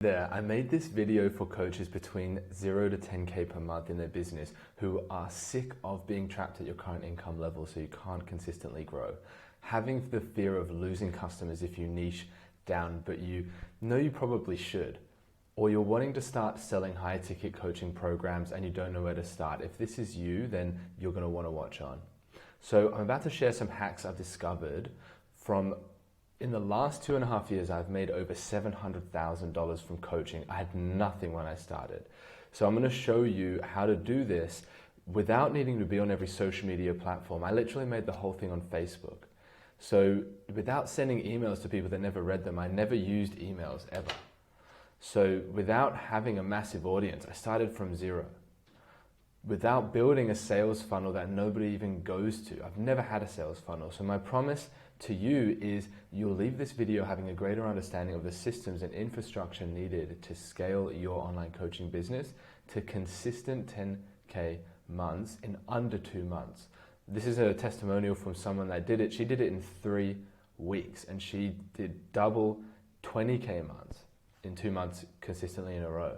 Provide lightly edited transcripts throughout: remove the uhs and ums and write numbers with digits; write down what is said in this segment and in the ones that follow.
There, I made this video for coaches between 0 to 10K per month in their business who are sick of being trapped at your current income level so you can't consistently grow. Having the fear of losing customers if you niche down, but you know you probably should. Or you're wanting to start selling high ticket coaching programs and you don't know where to start. If this is you, then you're going to want to watch on. So I'm about to share some hacks I've discovered from in the last 2.5 years. I've made over $700,000 from coaching. I had nothing when I started. So I'm going to show you how to do this without needing to be on every social media platform. I literally made the whole thing on Facebook. So without sending emails to people that never read them, I never used emails ever. So without having a massive audience, I started from zero. Without building a sales funnel that nobody even goes to. I've never had a sales funnel. So my promise to you is you'll leave this video having a greater understanding of the systems and infrastructure needed to scale your online coaching business to consistent 10K months in under 2 months. This is a testimonial from someone that did it. She did it in 3 weeks and she did double 20K months in 2 months consistently in a row.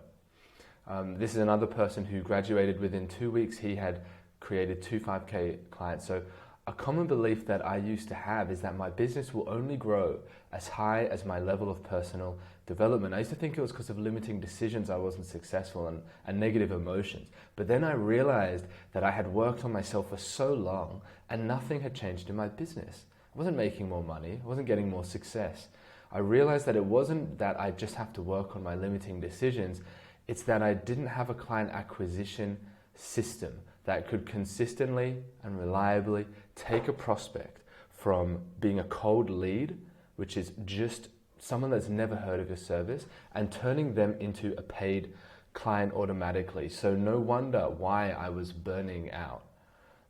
This is another person who graduated within 2 weeks. He had created 2 5K clients. So a common belief that I used to have is that my business will only grow as high as my level of personal development. I used to think it was because of limiting decisions I wasn't successful and negative emotions. But then I realized that I had worked on myself for so long and nothing had changed in my business. I wasn't making more money. I wasn't getting more success. I realized that it wasn't that I just have to work on my limiting decisions. It's that I didn't have a client acquisition system that could consistently and reliably take a prospect from being a cold lead, which is just someone that's never heard of your service, and turning them into a paid client automatically. So no wonder why I was burning out.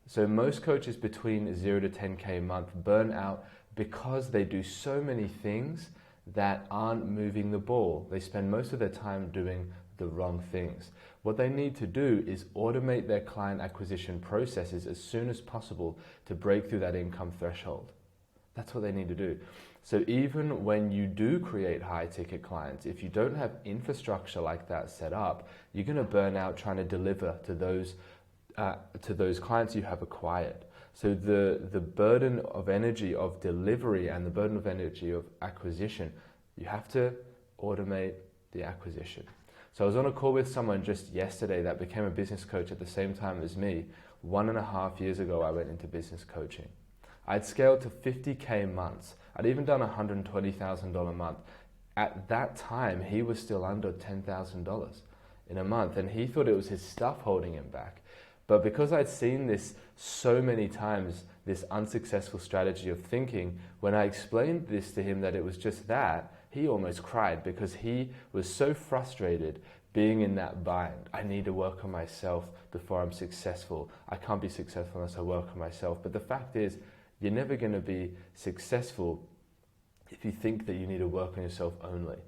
So most coaches between 0 to 10K a month burn out because they do so many things that aren't moving the ball. They spend most of their time doing the wrong things. What they need to do is automate their client acquisition processes as soon as possible to break through that income threshold. That's what they need to do. So even when you do create high ticket clients, if you don't have infrastructure like that set up, you're going to burn out trying to deliver to those clients you have acquired. So the burden of energy of delivery and the burden of energy of acquisition, you have to automate the acquisition. So I was on a call with someone just yesterday that became a business coach at the same time as me. 1.5 years ago, I went into business coaching. I'd scaled to 50K months. I'd even done $120,000 a month. At that time, he was still under $10,000 in a month, and he thought it was his stuff holding him back. But because I'd seen this so many times, this unsuccessful strategy of thinking, when I explained this to him that it was just that, he almost cried because he was so frustrated being in that bind. I need to work on myself before I'm successful. I can't be successful unless I work on myself. But the fact is, you're never going to be successful if you think that you need to work on yourself only.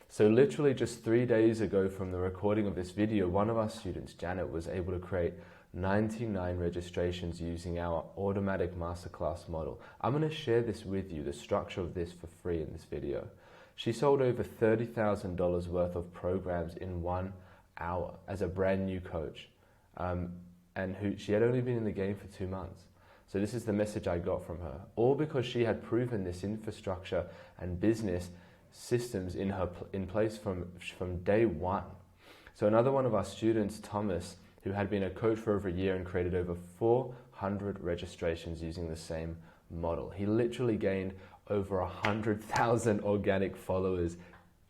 So literally just 3 days ago from the recording of this video, one of our students, Janet, was able to create 99 registrations using our automatic masterclass model. I'm going to share this with you, the structure of this, for free in this video. She sold over $30,000 worth of programs in 1 hour as a brand new coach, she had only been in the game for 2 months. So this is the message I got from her, all because she had proven this infrastructure and business systems in place from day one. So another one of our students, Thomas, who had been a coach for over a year and created over 400 registrations using the same model. He literally gained over 100,000 organic followers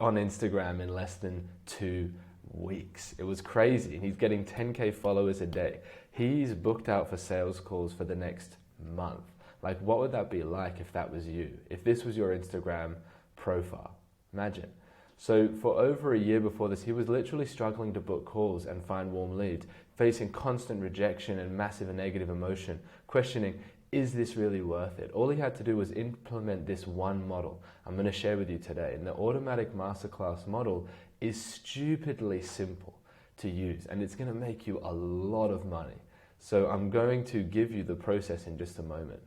on Instagram in less than 2 weeks. It was crazy. He's getting 10K followers a day. He's booked out for sales calls for the next month. Like, what would that be like if that was you? If this was your Instagram profile? Imagine. So for over a year before this, he was literally struggling to book calls and find warm leads, facing constant rejection and massive negative emotion, questioning, is this really worth it? All he had to do was implement this one model I'm going to share with you today. And the automatic masterclass model is stupidly simple to use, and it's going to make you a lot of money. So I'm going to give you the process in just a moment.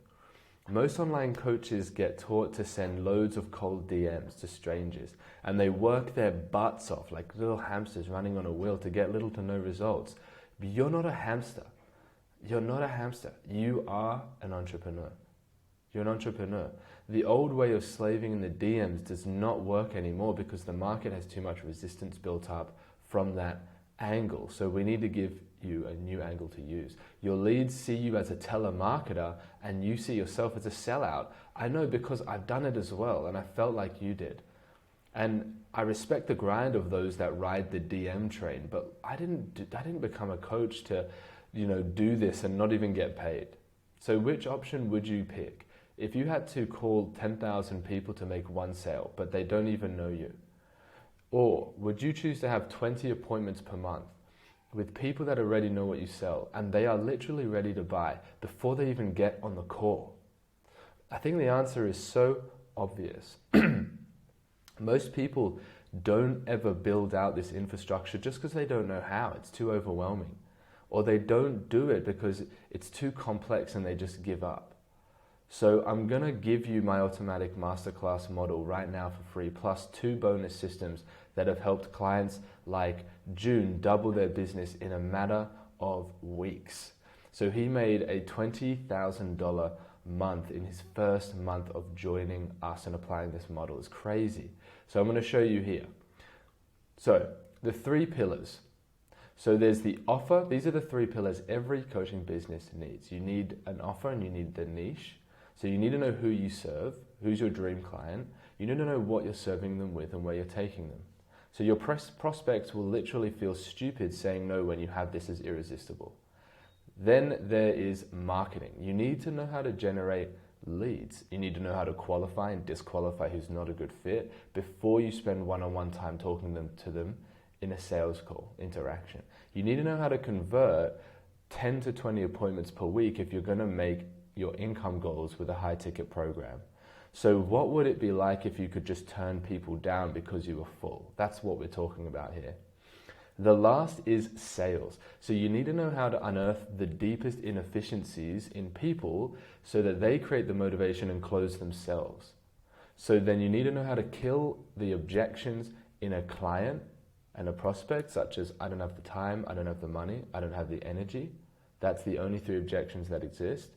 Most online coaches get taught to send loads of cold DMs to strangers, and they work their butts off like little hamsters running on a wheel to get little to no results. But you're not a hamster. You're not a hamster. You are an entrepreneur. You're an entrepreneur. The old way of slaving in the DMs does not work anymore because the market has too much resistance built up from that angle. So we need to give you a new angle to use. Your leads see you as a telemarketer and you see yourself as a sellout. I know because I've done it as well and I felt like you did. And I respect the grind of those that ride the DM train, but I didn't become a coach to, do this and not even get paid. So which option would you pick? If you had to call 10,000 people to make one sale, but they don't even know you, or would you choose to have 20 appointments per month with people that already know what you sell and they are literally ready to buy before they even get on the call? I think the answer is so obvious. Most people don't ever build out this infrastructure just because they don't know how. It's too overwhelming. Or they don't do it because it's too complex and they just give up. So I'm going to give you my automatic masterclass model right now for free, plus 2 bonus systems that have helped clients like June double their business in a matter of weeks. So he made a $20,000 month in his first month of joining us and applying this model. It's crazy. So I'm going to show you here. So the 3 pillars. So there's the offer. These are the 3 pillars every coaching business needs. You need an offer and you need the niche. So you need to know who you serve, who's your dream client. You need to know what you're serving them with and where you're taking them. So your prospects will literally feel stupid saying no when you have this as irresistible. Then there is marketing. You need to know how to generate leads. You need to know how to qualify and disqualify who's not a good fit before you spend one-on-one time talking to them in a sales call interaction. You need to know how to convert 10 to 20 appointments per week if you're going to make your income goals with a high ticket program. So what would it be like if you could just turn people down because you were full? That's what we're talking about here. The last is sales. So you need to know how to unearth the deepest inefficiencies in people so that they create the motivation and close themselves. So then you need to know how to kill the objections in a client and a prospect, such as I don't have the time, I don't have the money, I don't have the energy. That's the only 3 objections that exist.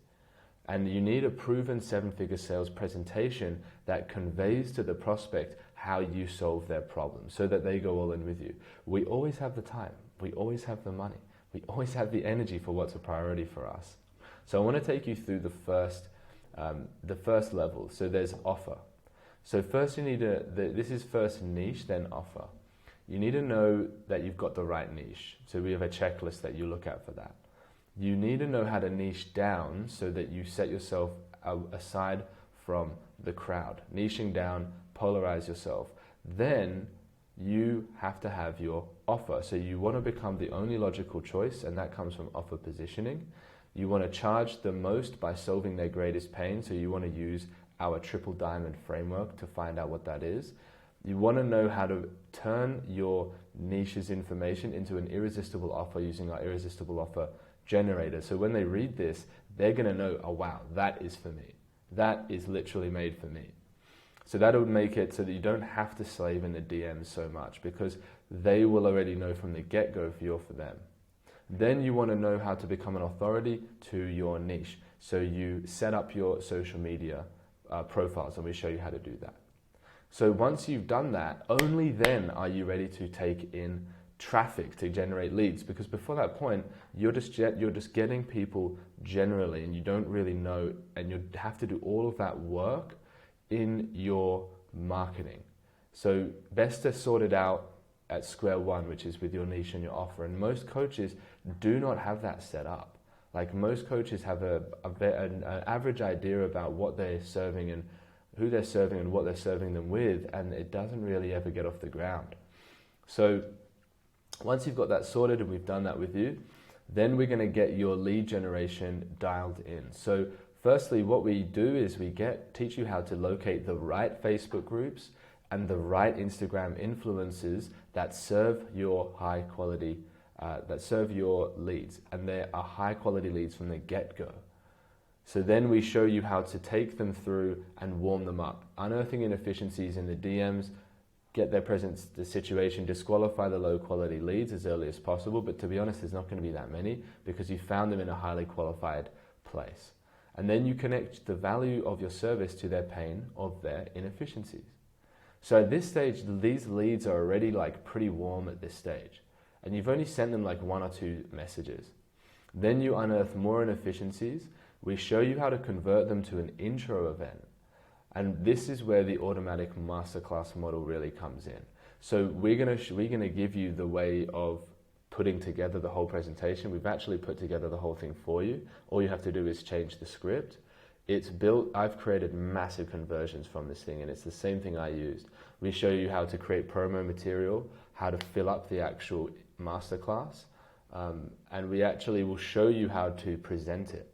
And you need a proven 7-figure sales presentation that conveys to the prospect how you solve their problem so that they go all in with you. We always have the time. We always have the money. We always have the energy for what's a priority for us. So I want to take you through the first level. So there's offer. So first you need this is first niche, then offer. You need to know that you've got the right niche. So we have a checklist that you look at for that. You need to know how to niche down so that you set yourself aside from the crowd. Niching down, polarize yourself. Then you have to have your offer. So you want to become the only logical choice, and that comes from offer positioning. You want to charge the most by solving their greatest pain. So you want to use our triple diamond framework to find out what that is. You want to know how to turn your niche's information into an irresistible offer using our irresistible offer generator. So when they read this, they're going to know, oh wow, that is for me. That is literally made for me. So that would make it so that you don't have to slave in the DMs so much because they will already know from the get-go if you're for them. Then you want to know how to become an authority to your niche. So you set up your social media profiles, and we show you how to do that. So once you've done that, only then are you ready to take in traffic to generate leads, because before that point you're just getting people generally and you don't really know, and you have to do all of that work in your marketing. So best to sort it out at square one, which is with your niche and your offer. And most coaches do not have that set up. Like most coaches have an average idea about what they're serving and who they're serving and what they're serving them with, and it doesn't really ever get off the ground. So once you've got that sorted, and we've done that with you, then we're going to get your lead generation dialed in. So firstly, what we do is we teach you how to locate the right Facebook groups and the right Instagram influencers that serve your high quality, that serve your leads. And they are high quality leads from the get-go. So then we show you how to take them through and warm them up, unearthing inefficiencies in the DMs, get their the situation, disqualify the low quality leads as early as possible. But to be honest, there's not going to be that many because you found them in a highly qualified place. And then you connect the value of your service to their pain of their inefficiencies. So at this stage, these leads are already like pretty warm at this stage. And you've only sent them like 1 or 2 messages. Then you unearth more inefficiencies. We show you how to convert them to an intro event. And this is where the automatic masterclass model really comes in. So we're gonna give you the way of putting together the whole presentation. We've actually put together the whole thing for you. All you have to do is change the script. It's built, I've created massive conversions from this thing, and it's the same thing I used. We show you how to create promo material, how to fill up the actual masterclass, and we actually will show you how to present it.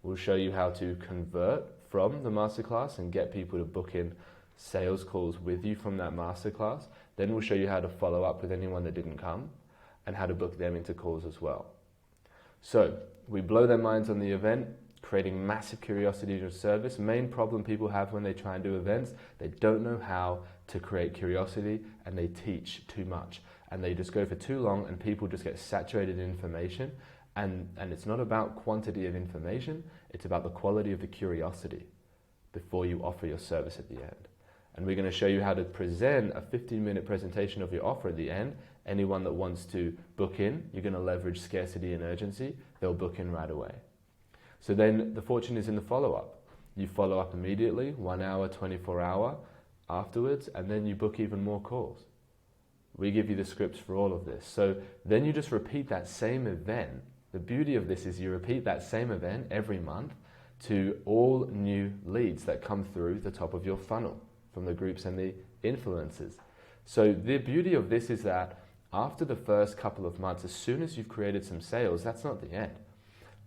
We'll show you how to convert from the masterclass and get people to book in sales calls with you from that masterclass. Then we'll show you how to follow up with anyone that didn't come and how to book them into calls as well. So we blow their minds on the event, creating massive curiosity in your service. Main problem people have when they try and do events, they don't know how to create curiosity and they teach too much. And they just go for too long and people just get saturated in information. And it's not about quantity of information, it's about the quality of the curiosity before you offer your service at the end. And we're going to show you how to present a 15-minute presentation of your offer at the end. Anyone that wants to book in, you're going to leverage scarcity and urgency, they'll book in right away. So then the fortune is in the follow-up. You follow up immediately, 1 hour, 24 hour afterwards, and then you book even more calls. We give you the scripts for all of this. So then you just repeat that same event. The beauty of this is you repeat that same event every month to all new leads that come through the top of your funnel from the groups and the influencers. So the beauty of this is that after the first couple of months, as soon as you've created some sales, that's not the end.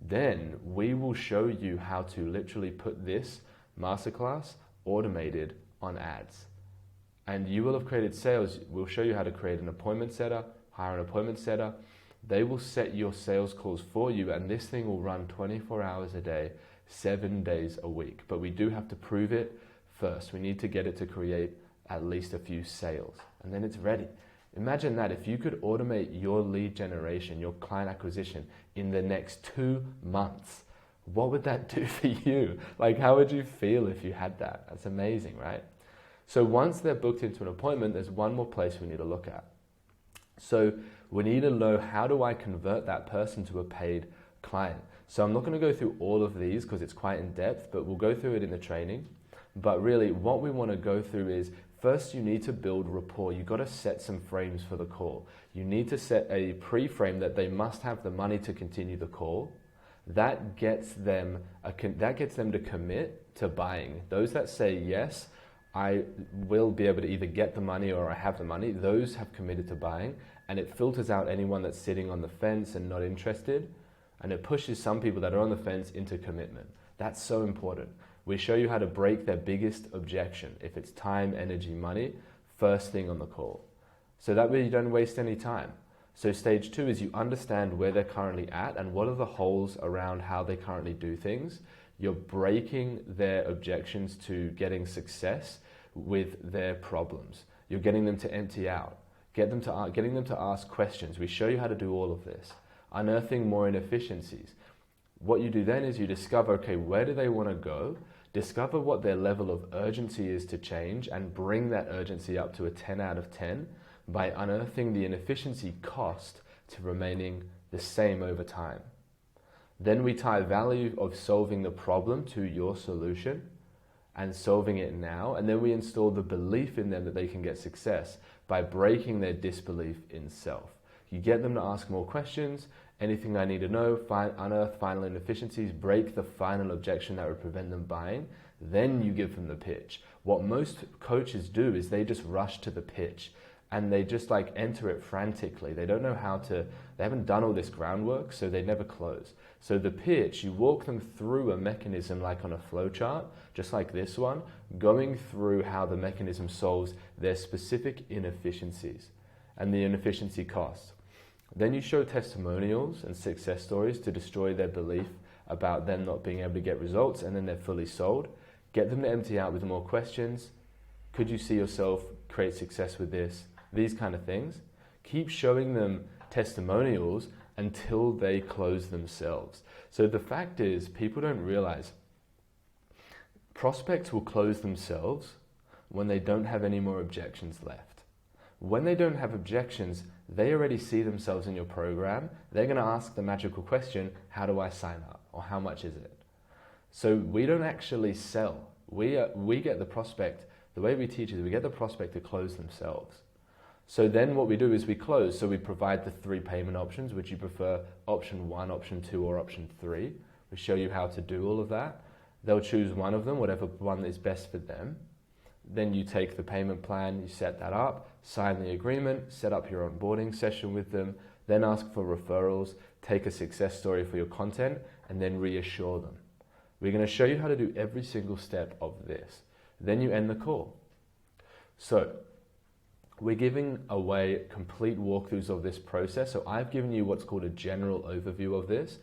Then we will show you how to literally put this masterclass automated on ads. And you will have created sales. We'll show you how to create an appointment setter, hire an appointment setter. They will set your sales calls for you, and this thing will run 24 hours a day, 7 days a week. But we do have to prove it first. We need to get it to create at least a few sales, and then it's ready. Imagine that if you could automate your lead generation, your client acquisition in the next 2 months, what would that do for you? Like, how would you feel if you had that? That's amazing, right? So once they're booked into an appointment, there's one more place we need to look at. So we need to know, how do I convert that person to a paid client? So I'm not going to go through all of these because it's quite in depth, but we'll go through it in the training. But really what we want to go through is, first you need to build rapport. You've got to set some frames for the call. You need to set a pre-frame that they must have the money to continue the call. That gets them to commit to buying. Those that say, yes, I will be able to either get the money or I have the money, those have committed to buying, and it filters out anyone that's sitting on the fence and not interested, and it pushes some people that are on the fence into commitment. That's so important. We show you how to break their biggest objection. If it's time, energy, money, first thing on the call. So that way you don't waste any time. So stage 2 is you understand where they're currently at and what are the holes around how they currently do things. You're breaking their objections to getting success with their problems. You're getting them to empty out, getting them to ask questions. We show you how to do all of this. Unearthing more inefficiencies. What you do then is you discover, okay, where do they want to go? Discover what their level of urgency is to change and bring that urgency up to a 10 out of 10 by unearthing the inefficiency cost to remaining the same over time. Then we tie value of solving the problem to your solution and solving it now. And then we install the belief in them that they can get success by breaking their disbelief in self. You get them to ask more questions, anything I need to know, unearth final inefficiencies, break the final objection that would prevent them buying. Then you give them the pitch. What most coaches do is they just rush to the pitch and they just like enter it frantically. They don't know how to, they haven't done all this groundwork, so they never close. So the pitch, you walk them through a mechanism like on a flow chart, just like this one, going through how the mechanism solves their specific inefficiencies and the inefficiency costs. Then you show testimonials and success stories to destroy their belief about them not being able to get results, and then they're fully sold. Get them to empty out with more questions. Could you see yourself create success with this? These kind of things. Keep showing them testimonials until they close themselves. So the fact is, people don't realize prospects will close themselves when they don't have any more objections left. When they don't have objections, they already see themselves in your program. They're going to ask the magical question, how do I sign up? Or how much is it? So we don't actually sell. We get the prospect, the way we teach is we get the prospect to close themselves. So then what we do is we close. So we provide the 3 payment options. Would you prefer option 1, option 2, or option 3? We show you how to do all of that. They'll choose one of them, whatever one is best for them. Then you take the payment plan, you set that up, sign the agreement, set up your onboarding session with them, then ask for referrals, take a success story for your content, and then reassure them. We're going to show you how to do every single step of this. Then you end the call. So we're giving away complete walkthroughs of this process. So I've given you what's called a general overview of this.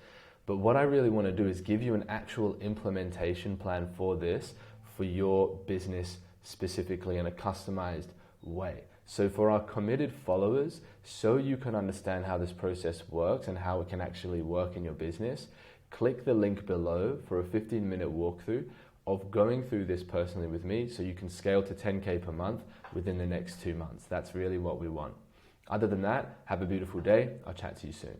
But what I really want to do is give you an actual implementation plan for this, for your business specifically in a customized way. So for our committed followers, so you can understand how this process works and how it can actually work in your business, click the link below for a 15-minute walkthrough of going through this personally with me so you can scale to 10K per month within the next 2 months. That's really what we want. Other than that, have a beautiful day. I'll chat to you soon.